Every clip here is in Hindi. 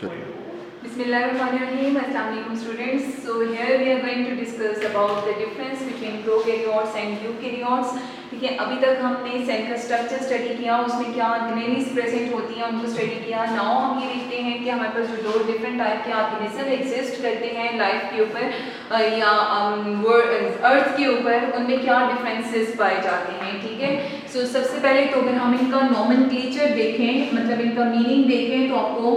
Bismillahirrahmanirrahim. Assalamualaikum students. So here we are going to discuss about the difference between prokaryotes and eukaryotes. ठीक है, अभी तक हमने सेल का स्ट्रक्चर स्टडी किया, उसमें क्या ऑर्गेनेल्स प्रेजेंट होती हैं उनको स्टडी किया. नाउ हम ये देखते हैं कि हमारे पास जो दो डिफरेंट टाइप के ऑर्गेनिज्म एग्जिस्ट करते हैं लाइफ के ऊपर या अर्थ के ऊपर, उनमें क्या डिफरेंसेस पाए जाते हैं. ठीक है, सो सबसे पहले तो अगर हम इनका नोमेनक्लेचर देखें, मतलब इनका मीनिंग देखें, तो आपको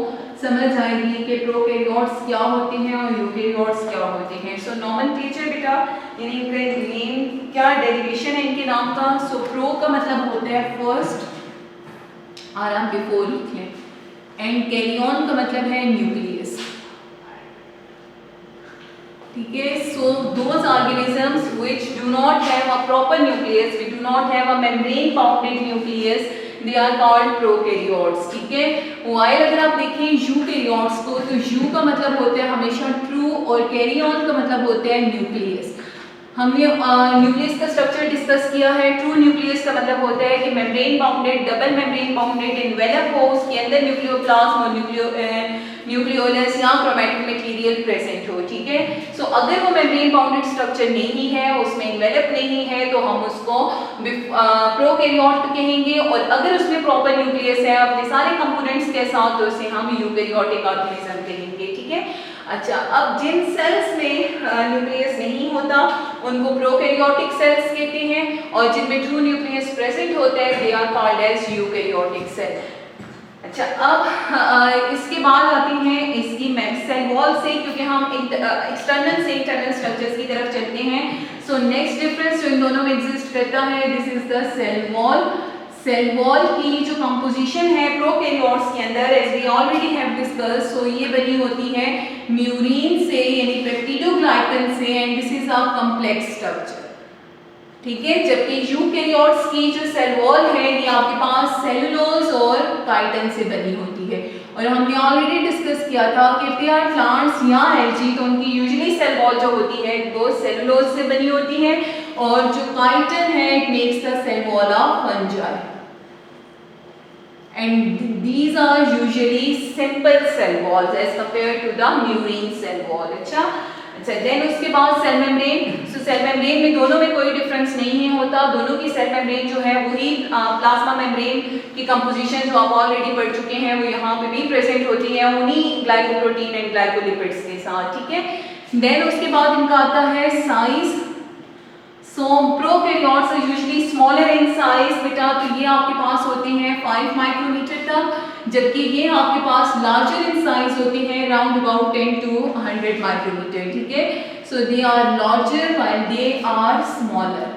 समझ आएगी कि प्रोकैरियोट्स क्या होते हैं और यूकैरियोट्स क्या होते हैं. सो नोमेनक्लेचर बेटा, यानी इनका नेम क्या डेरिवेशन है इनके नाम का. सो प्रो का मतलब होता है फर्स्ट, और आप बिफोर लिख लें, एंड कैरियन का मतलब है न्यूक्लियस. ठीक है, so those organisms which do not have a proper nucleus, we do not have a membrane bounded nucleus, they are called prokaryotes. ठीक है, वाइल अगर आप देखें यूकैरियोट्स को, तो यू का मतलब होता है हमेशा ट्रू और कैरियन का मतलब होता है न्यूक्लियस. हमने न्यूक्लियस का स्ट्रक्चर डिस्कस किया है. ट्रू न्यूक्लियस का मतलब होता है कि membrane bounded, double membrane bounded, envelope हो, उसके अंदर न्यूक्लियोप्लाज्म और न्यूक्लियोलस या क्रोमैटिक मटेरियल प्रेजेंट हो. ठीक है, सो अगर वो मेम्ब्रेन बाउंडेड स्ट्रक्चर नहीं है, उसमें एनवेलप नहीं है, तो हम उसको प्रोकैरियोट कहेंगे. और अगर उसमें प्रॉपर न्यूक्लियस है अपने सारे कंपोनेंट्स के साथ, तो उसे हम यूकैरियोटिक ऑर्गेनिज्म कहेंगे. ठीक है, अच्छा, अब जिन सेल्स में न्यूक्लियस नहीं होता उनको प्रोकैरियोटिक सेल्स कहते हैं, और जिनमें ट्रू न्यूक्लियस प्रेजेंट होता है they are called as eukaryotic cell. अच्छा, अब इसके बाद आते हैं इसकी सेल वॉल से, क्योंकि हम एक्सटर्नल से इंटरनल स्ट्रक्चर्स की तरफ चलते हैं. सो नेक्स्ट डिफरेंस जो इन दोनों में एग्जिस्ट करता है, this is the cell wall. Cell wall की जो कंपोजिशन है प्रोकैरियोट्स के अंदर, as we already have discuss, so ये बनी होती है म्यूरिन से, यानी पेप्टिडोग्लाइकन से, and this is a complex structure. ठीक है, जबकि यूकैरियोट्स की जो सेल वॉल है ये आपके पास सेलुलोज और काइटिन से बनी होती है. और हमने ऑलरेडी डिस्कस किया था कि दे आर प्लांट्स या एल्गी, तो उनकी यूजुअली सेल वॉल जो होती है वो सेलुलोज से बनी होती है, और जो काइटिन है it makes the cell wall of fungi, and these are usually simple cell walls as compared to the murine cell wall. अच्छा, देन उसके बाद सेल मेम्ब्रेन. सो सेल मेम्ब्रेन में दोनों में कोई डिफरेंस नहीं होता, दोनों की सेल मेम्ब्रेन जो है वही प्लाज्मा मेम्ब्रेन की कंपोजिशन जो आप ऑलरेडी पढ़ चुके हैं वो यहाँ पे भी प्रेजेंट होती है उन्हीं ग्लाइकोप्रोटीन एंड ग्लाइकोलिपिड्स के साथ. ठीक है, देन उसके बाद इनका आता है size. So prokaryotes are usually smaller in size बेटा, तो ये आपके पास होते हैं 5 माइक्रोमीटर तक, जबकि ये आपके पास लार्जर इन साइज होते हैं राउंड अबाउट 10 to 100 माइक्रोमीटर. ठीक है, so they are larger while they are smaller.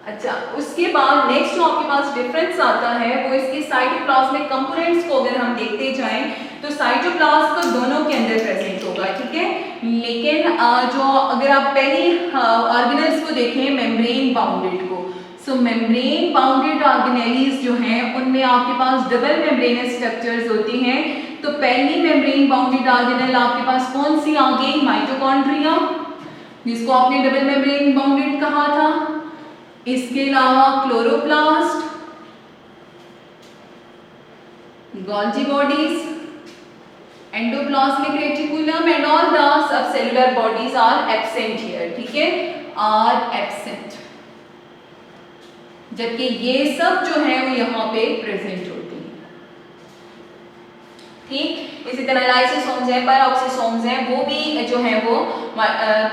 अच्छा, उसके बाद नेक्स्ट जो आपके पास डिफरेंस आता है वो इसके साइटोप्लाज्मिक कंपोनेंट्स को अगर हम देखते जाएं, तो साइटोप्लाज्म तो दोनों के अंदर प्रेजेंट होगा. ठीक है, लेकिन जो अगर आप पहले ऑर्गेनेल्स को देखें मेम्ब्रेन बाउंडेड को, सो मेम्ब्रेन बाउंडेड ऑर्गेनेल्स जो हैं उनमें आपके पास डबल मेम्ब्रेनस स्ट्रक्चर्स होती हैं. तो पहली मेम्ब्रेन बाउंडेड ऑर्गेनेल आपके पास कौन सी आ गई? माइटोकॉन्ड्रिया, जिसको आपने डबल मेम्ब्रेन बाउंडेड कहा था. इसके अलावा chloroplast, Golgi bodies, endoplasmic reticulum, and all the subcellular bodies are absent here. ठीक है, आर एब्सेंट, जबकि ये सब जो है वो यहाँ पे प्रेजेंट होते हैं. ठीक, इसी तरह लाइसोसोम्स हैं, पैराऑक्सीसोम्स हैं, वो भी जो है वो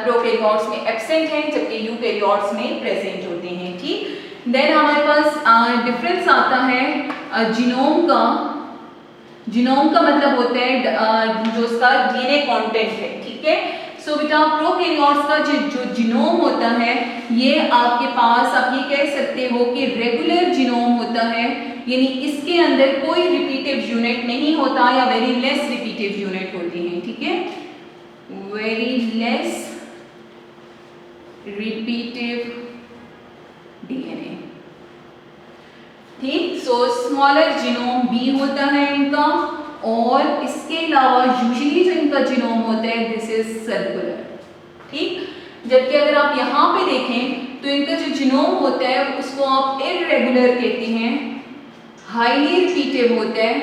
प्रोकैरियोट्स में एब्सेंट हैं, जबकि यूकैरियोट्स में प्रेजेंट होते हैं. ठीक, देन हमारे पास डिफरेंस आता है जीनोम का. जीनोम का मतलब होता है जो उसका डीएनए कंटेंट है. ठीक है, सो बेटा प्रोकैरियोट्स का जो जीनोम होता है ये आपके पास, आप ये कह सकते हो कि रेगुलर जीनोम होता है, यानी इसके अंदर कोई रिपीटिव यूनिट नहीं होता या वेरी लेस रिपीटिव यूनिट होती हैं. ठीक है, वेरी लेस रिपीटिव डीएनए. ठीक, सो स्मॉलर जीनोम बी होता है इनका, और इसके अलावा यूजुअली जो इनका जीनोम होता है दिस इज सर्कुलर. ठीक, जबकि अगर आप यहाँ पे देखें तो इनका जो जीनोम होता है उसको आप इर्रेगुलर कहते हैं, हाईली रिपीटिव होता है,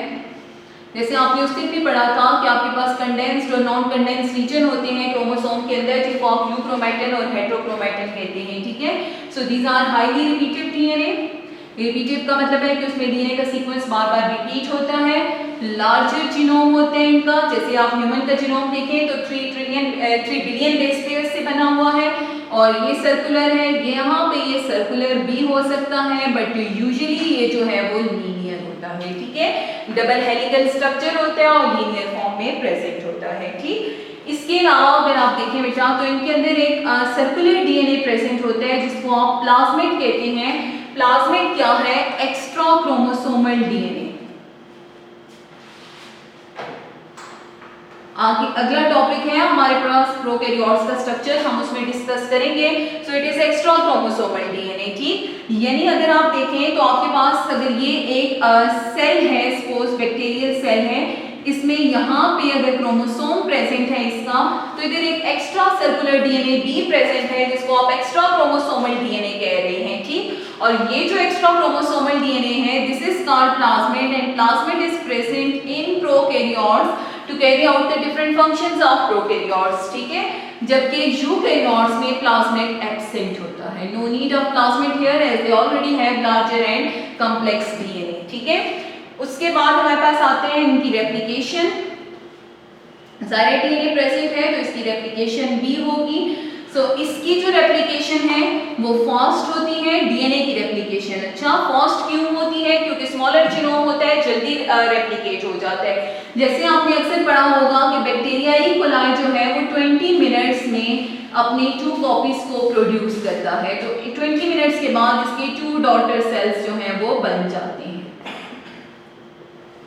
जैसे आपने उस दिन भी पढ़ा था कि आपके पास कंडेंस्ड और नॉन कंडेंस्ड रीजन होते हैं क्रोमोसोम के अंदर, जिनको आप यूक्रोमैटिन और हेटेरोक्रोमैटिन कहते हैं, ठीक है। So these are highly repeated DNA. Repeated का मतलब है कि उसमें डीएनए का सीक्वेंस बार बार रिपीट होता है। लार्जर जीनोम होते हैं इनका, जैसे आप ह्यूमन का जीनोम देखें तो 3 बिलियन बेस पेयर्स से बना हुआ है और ये सर्कुलर है। यहाँ पे ये सर्कुलर भी हो सकता है बट यूजुअली ये जो है वो लीनियर होता है, ठीक है। डबल हेलिकल स्ट्रक्चर होता है और लीनियर फॉर्म में प्रेजेंट होता है, ठीक। इसके अलावा अगर आप देखें बेटा तो इनके अंदर एक सर्कुलर डीएनए प्रेजेंट होता है जिसको आप प्लाज्मिड कहते हैं। प्लाज्मिड क्या है? Extra chromosomal DNA. आगे अगला टॉपिक है हमारे पास प्रोकैरियोट्स का स्ट्रक्चर, हम उसमें डिस्कस करेंगे। So it is extra chromosomal DNA, ठीक। यानी अगर आप देखें तो आपके पास अगर ये एक सेल है, सपोज बैक्टीरियल सेल है, इसमें यहाँ पे अगर क्रोमोसोम प्रेजेंट है इसका, तो इधर एक एक्स्ट्रा सर्कुलर डीएनए भी प्रेजेंट है जिसको आप एक्स्ट्रा क्रोमोसोमल डीएनए कह रहे हैं, ठीक। और ये जो एक्स्ट्रा क्रोमोसोमल डीएनए है this is called plasmid and plasmid is present in prokaryotes to carry out the different functions of prokaryotes, ठीक है। जबकि यूकैरियोट्स में प्लाज्मिड एब्सेंट होता है। No need of plasmid here as they already have larger and complex DNA, ठीक है। उसके बाद हमारे पास आते हैं इनकी रेप्लिकेशन। सारे डीएनए प्रेजेंट है तो इसकी रेप्लिकेशन भी होगी। सो इसकी जो रेप्लिकेशन है वो फास्ट होती है, डीएनए की रेप्लिकेशन। अच्छा, फास्ट क्यों होती है? क्योंकि स्मॉलर जीनोम होता है, जल्दी रेप्लिकेट हो जाता है। जैसे आपने अक्सर पढ़ा होगा कि बैक्टीरिया ई कोलाई जो है वो 20 मिनट्स में अपनी 2 कॉपीज को प्रोड्यूस करता है, तो 20 मिनट्स के बाद इसके 2 डॉटर सेल्स जो हैं वो बन जाते हैं,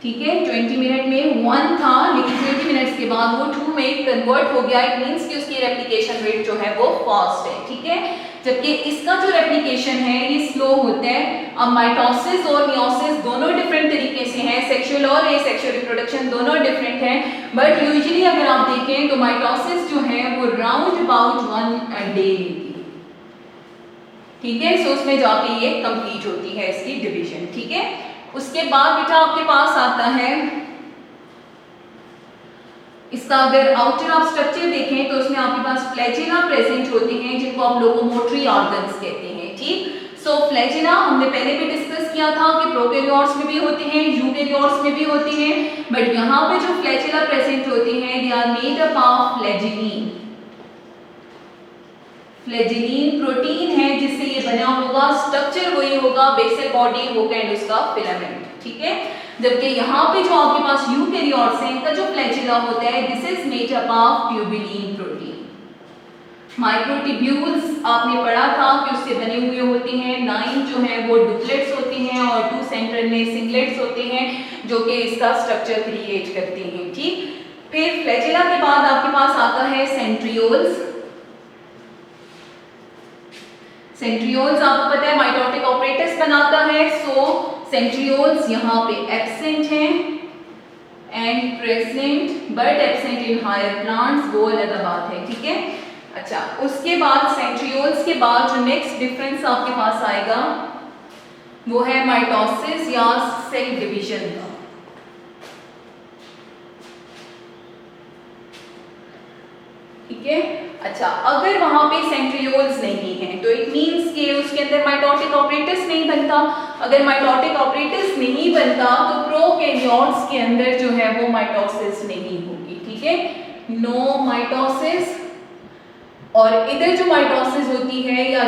ठीक है। 20 मिनट में 1 था लेकिन 20 मिनट्स के बाद वो 2 में कन्वर्ट हो गया। इट मींस कि उसकी रेप्लिकेशन रेट जो है वो फास्ट है, ठीक है। जबकि इसका जो रेप्लिकेशन है ये स्लो होता है। अब माइटोसिस और मियोसिस दोनों डिफरेंट तरीके से हैं, सेक्सुअल और एसेक्सुअल रिप्रोडक्शन दोनों डिफरेंट हैं, बट यूजुअली अगर आप देखें तो माइटोसिस जो है वो राउंड अबाउट 1 डे लेती है, ठीक है। सो उसमें जाके ये कंप्लीट होती है इसकी डिवीजन, ठीक है। उसके बाद बेटा आपके पास आता है इसका अगर आउटर आप स्ट्रक्चर देखें तो उसमें आपके पास फ्लैजिला प्रेजेंट होते हैं जिनको आप लोकोमोटरी ऑर्गन्स कहते हैं, ठीक। सो फ्लैजिला हमने पहले भी डिस्कस किया था कि प्रोकैरियोट्स में भी होते हैं, यूकैरियोट्स में भी होते हैं, बट यहाँ पे जो फ्लैजिला प्रेजेंट होते हैं they are made up of flagellin. Flagellin protein है जिससे ये बना होगा, स्ट्रक्चर वही होगा, बेसल बॉडी होगा एंड उसका फिलामेंट, ठीक है। जबकि यहाँ पे जो आपके पास यूकैरियोट्स हैं इनका जो फ्लैजिला होता है this is made up of tubulin protein. Microtubules आपने पढ़ा था कि उससे बने हुए होते हैं। 9 जो है वो डुप्लेट्स होते हैं और 2 सेंट्रल में सिंगलेट्स होते हैं जो कि इसका स्ट्रक्चर क्रिएट करते हैं, ठीक। फिर फ्लैजिला के बाद आपके पास आता है सेंट्रियोल्स। सेंट्रियोल्स आपको पता है माइटोटिक ऑपरेटस बनाता है। सो सेंट्रियोल्स यहाँ पे एब्सेंट हैं and present but absent in higher plants, वो अलग बात है, ठीक है। अच्छा, उसके बाद सेंट्रियोल्स के बाद जो नेक्स्ट डिफरेंस आपके पास आएगा वो है माइटोसिस या सेल डिवीजन का, ठीक है। अच्छा, अगर वहां पे सेंट्रियोल्स नहीं है तो इट मींस कि उसके अंदर माइटोटिक ऑपरेटस नहीं बनता। अगर माइटोटिक ऑपरेटस नहीं बनता तो प्रोकैरियोट्स के अंदर जो है वो माइटोसिस नहीं होगी, ठीक है। No mitosis. और इधर जो माइटोसिस होती है या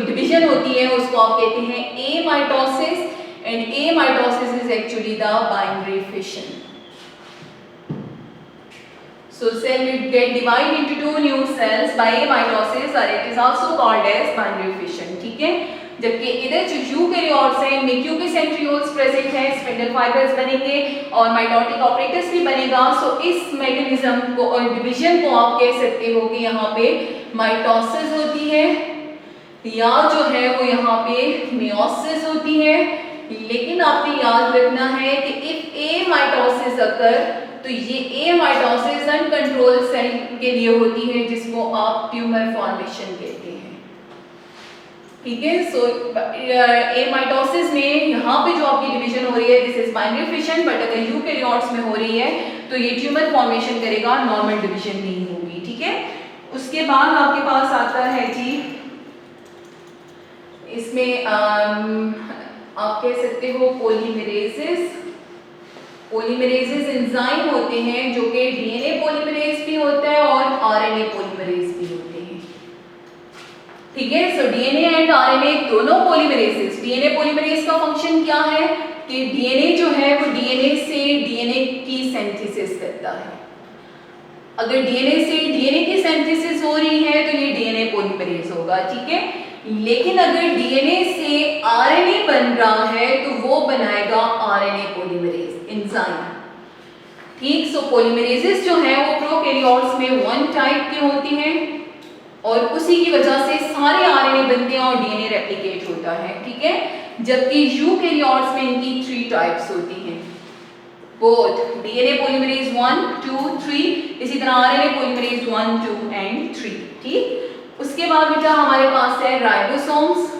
डिवीजन होती है उसको आप कहते हैं amitosis and amitosis is actually the binary fission. So cell will get divided into 2 new cells by mitosis or it is also called as binary fission, ठीक है। जबकि इधर जो यूकैरियोट्स हैं इनमें क्योंकि सेंट्रियोल्स प्रेजेंट हैं स्पिंडल फाइबर्स बनेंगे और माइटोटिक ऑपरेटस भी बनेगा। सो इस मैकेनिज्म को और डिवीजन को आप कह सकते हो कि यहाँ पे माइटोसिस होती है या जो है वो यहाँ पे मियोसिस होती है। लेकिन आपने याद रखना है कि इफ ए माइटोसिस अकर तो ये ए माइटोसिस अनकंट्रोल्ड सेल के लिए होती है जिसको आप ट्यूमर फॉर्मेशन कहते हैं। ठीक है। सो ए माइटोसिस में यहाँ पे जो आपकी डिवीजन हो रही है this is binary fission, but अगर यूकैरियोट्स में हो रही है तो ये ट्यूमर फॉर्मेशन करेगा, नॉर्मल डिवीजन नहीं होगी। ठीक है। उसके बाद आपके पास आता है जी, इसमें आप कह सकते हो पॉलीमरेजेस। पॉलीमरेजेस एंजाइम होते हैं जो कि डीएनए पॉलीमरेज भी होता है और आरएनए पॉलीमरेज भी होते हैं। ठीक है। सो डीएनए एंड आरएनए दोनों पॉलीमरेजेस, डीएनए पॉलीमरेज का फंक्शन क्या है कि डीएनए जो है वो डीएनए से डीएनए की सिंथेसिस करता है। अगर डीएनए से डीएनए की सिंथेसिस हो रही है तो ये डीएनए पॉलीमरेज होगा। ठीक है। लेकिन अगर डीएनए से आरएनए बन रहा है तो वो बनाएगा आरएनए पॉलीमरेज एंजाइम। ठीक। सो पॉलीमरेजेस जो है वो प्रोकैरियोट्स में वन टाइप के होती हैं और उसी की वजह से सारे आरएनए बनते हैं और डीएनए रेप्लिकेट होता है। ठीक है। जबकि यूकैरियोट्स में इनकी 3 टाइप्स होती हैं, बोथ डीएनए पॉलीमरेज 1, 2, 3, इसी तरह आरएनए पॉलीमरेज 1, 2 एंड 3। ठीक। उसके बाद बेटा हमारे पास है राइबोसोम्स।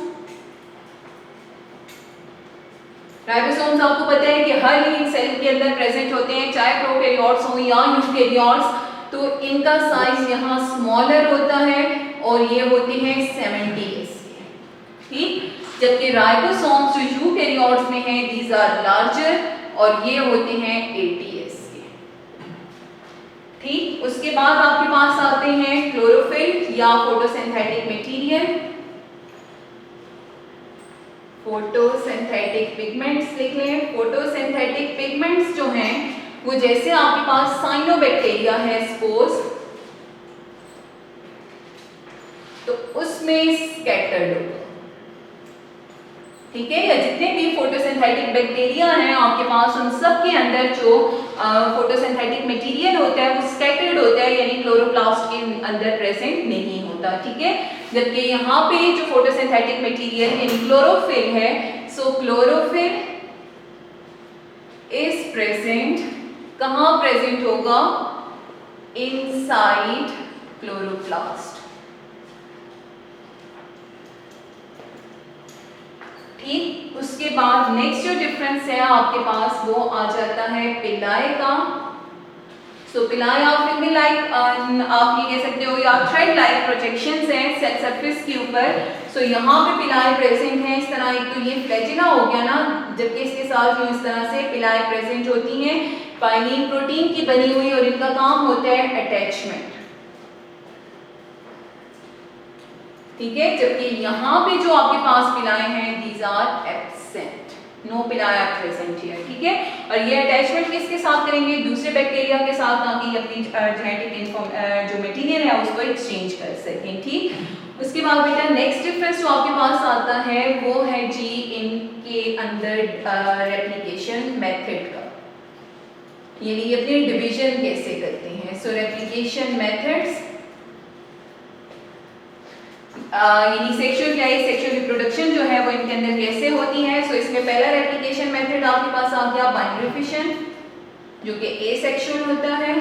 राइबोसोम्स आपको पता है कि हर लिविंग सेल के अंदर प्रेजेंट होते हैं, चाहे प्रोकैरियोट्स हो या यूकैरियोट्स। तो इनका साइज यहाँ स्मॉलर होता है और ये होते हैं 70s के। ठीक। जबकि राइबोसोम्स जो यूकैरियोट्स में हैं दीज आर लार्जर और ये होते हैं 80s के। ठीक। उसके बाद आपके पास आते हैं क्लोरोफिल या फोटोसिंथेटिक मटेरियल। फोटोसिंथेटिक पिगमेंट्स लिख लें। फोटोसिंथेटिक पिगमेंट्स जो हैं वो जैसे आपके पास साइनोबैक्टीरिया है सपोज, तो उसमें स्कैटर्ड होगा। ठीक है। या जितने भी फोटोसिंथेटिक बैक्टीरिया हैं आपके पास उन सब के अंदर जो फोटोसिंथेटिक मटेरियल होता है वो स्कैटर्ड होता है, यानी क्लोरोप्लास्ट के अंदर प्रेजेंट नहीं होता। ठीक है। जबकि यहाँ पे जो फोटोसिंथेटिक मटेरियल यानी क्लोरोफिल है, सो क्लोरोफिल इज प्रेजेंट, कहाँ प्रेजेंट होगा, इनसाइड क्लोरोप्लास्ट। ठीक। उसके बाद नेक्स्ट जो डिफरेंस है आपके पास वो आ जाता है पिलाए का। सो पिलाए आप फिल्मी लाइक आप ये कह सकते हो या थ्रेड लाइक प्रोजेक्शंस हैं सेल सरफेस के ऊपर। सो यहाँ पे पिलाए प्रेजेंट हैं इस तरह। एक तो ये फ्लैजिला हो गया ना, जबकि इसके साथ जो इस तरह से पिलाए प्रेजेंट होती हैं, पाइलिन प्रोटीन की बनी हुई, और इनका काम होता है अटैचमेंट। ठीक है। जबकि यहाँ पे जो आपके पास पिलाए हैं दीज आर एब्सेंट, नो पिलाए आर प्रेजेंट हियर। ठीक है। और ये अटैचमेंट किसके साथ करेंगे, दूसरे बैक्टीरिया के साथ, ताकि अपनी जेनेटिक जो मटेरियल है उसको एक्सचेंज कर सकें। ठीक। उसके बाद बेटा नेक्स्ट डिफरेंस जो आपके पास आता है वो है जी इनके अंदर रेप्लिकेशन मेथड का, यानी अपनी डिवीजन कैसे करते हैं। सो रेप्लिकेशन मेथड्स यानी सेक्सुअल क्या है, सेक्सुअल रिप्रोडक्शन जो है वो इनके अंदर कैसे होती है। सो इसमें पहला रेप्लिकेशन मेथड आपके पास आ गया बाइनरी फिशन, जो कि एसेक्सुअल होता है।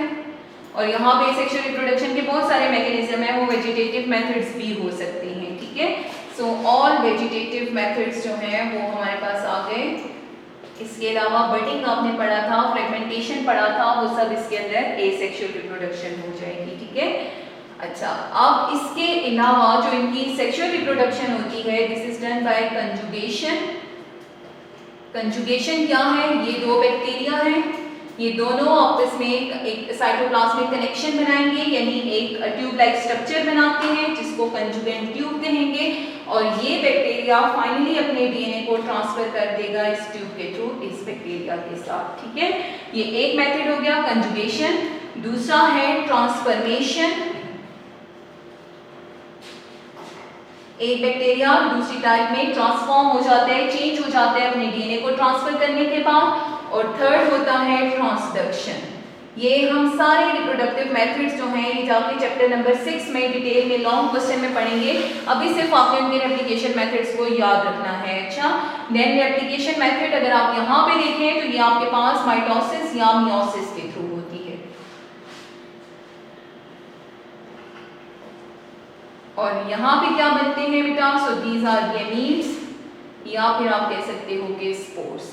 और यहाँ पे सेक्सुअल रिप्रोडक्शन के बहुत सारे मैकेनिज्म है, वो वेजिटेटिव मेथड्स भी हो सकती हैं। ठीक है। सो ऑल वेजिटेटिव मेथड्स जो हैं वो हमारे पास आ गए। इसके अलावा बडिंग आपने पढ़ा था, फ्रेगमेंटेशन पढ़ा था, वो सब इसके अंदर एसेक्सुअल रिप्रोडक्शन हो जाएगी। ठीक है। अच्छा, अब इसके अलावा जो इनकी सेक्सुअल रिप्रोडक्शन होती है this is done by conjugation. Conjugation क्या है, ये दो बैक्टीरिया हैं, ये दोनों आपस में एक साइटोप्लाज्मिक कनेक्शन बनाएंगे, यानी एक ट्यूब लाइक स्ट्रक्चर बनाते हैं जिसको कंजुगेंट ट्यूब कहेंगे। और ये बैक्टीरिया फाइनली अपने डीएनए को ट्रांसफर कर देगा इस ट्यूब के थ्रू इस बैक्टीरिया के साथ। ठीक है। ये एक मेथड हो गया कंजुगेशन। दूसरा है ट्रांसफॉर्मेशन। एक बैक्टीरिया दूसरी टाइप में ट्रांसफॉर्म हो जाता है, चेंज हो जाता है अपने डीएनए को ट्रांसफर करने के बाद। और थर्ड होता है ट्रांसडक्शन। ये हम सारे रिप्रोडक्टिव मेथड्स जो हैं ये जाके चैप्टर नंबर 6 में डिटेल में लॉन्ग क्वेश्चन में पढ़ेंगे। अभी सिर्फ आपने उनके रेप्लिकेशन मेथड्स को याद रखना है। अच्छा, देन रेप्लिकेशन मेथड अगर आप यहाँ पे देखें तो ये आपके पास माइटोसिस या मियोसिस के थ्रू होती है। और यहाँ पे क्या बनते हैं बेटा? सो दीज आर गैमीट्स, या फिर आप कह सकते हो कि स्पोर्स।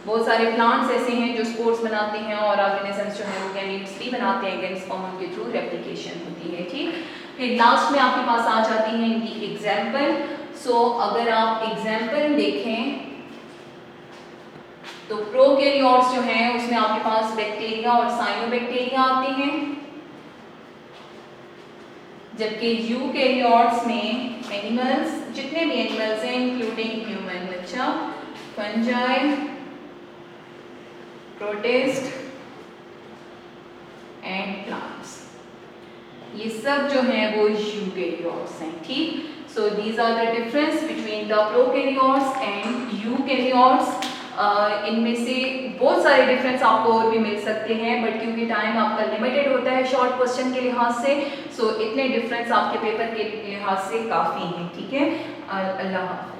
बहुत सारे प्लांट्स ऐसे हैं जो स्पोर्स बनाते हैं और ऑर्गेनिजम्स जो है वो गैमीट्स भी बनाते हैं, अगेन स्पर्म के थ्रू रेप्लिकेशन होती है, ठीक। फिर लास्ट में आपके पास आ जाती है इनकी एग्जाम्पल। सो अगर आप एग्जाम्पल देखें तो प्रोकैरियोट्स जो हैं उसमें आपके पास बैक्टीरिया और साइनोबैक्टीरिया आते हैं, जबकि यूकैरियोट्स में एनिमल्स, जितने भी एनिमल्स हैं इंक्लूडिंग ह्यूमन, अच्छा, फंजाई, प्रोटिस्ट एंड प्लांट्स, ये सब जो हैं वो यूकैरियोट्स हैं, ठीक। So these are the difference between the prokaryotes and eukaryotes. इनमें से बहुत सारे डिफरेंस आपको और भी मिल सकते हैं, बट क्योंकि टाइम आपका लिमिटेड होता है शॉर्ट क्वेश्चन के लिहाज से, सो इतने डिफरेंस आपके पेपर के लिहाज से काफ़ी हैं, ठीक है। अल्लाह हाफ़िज़।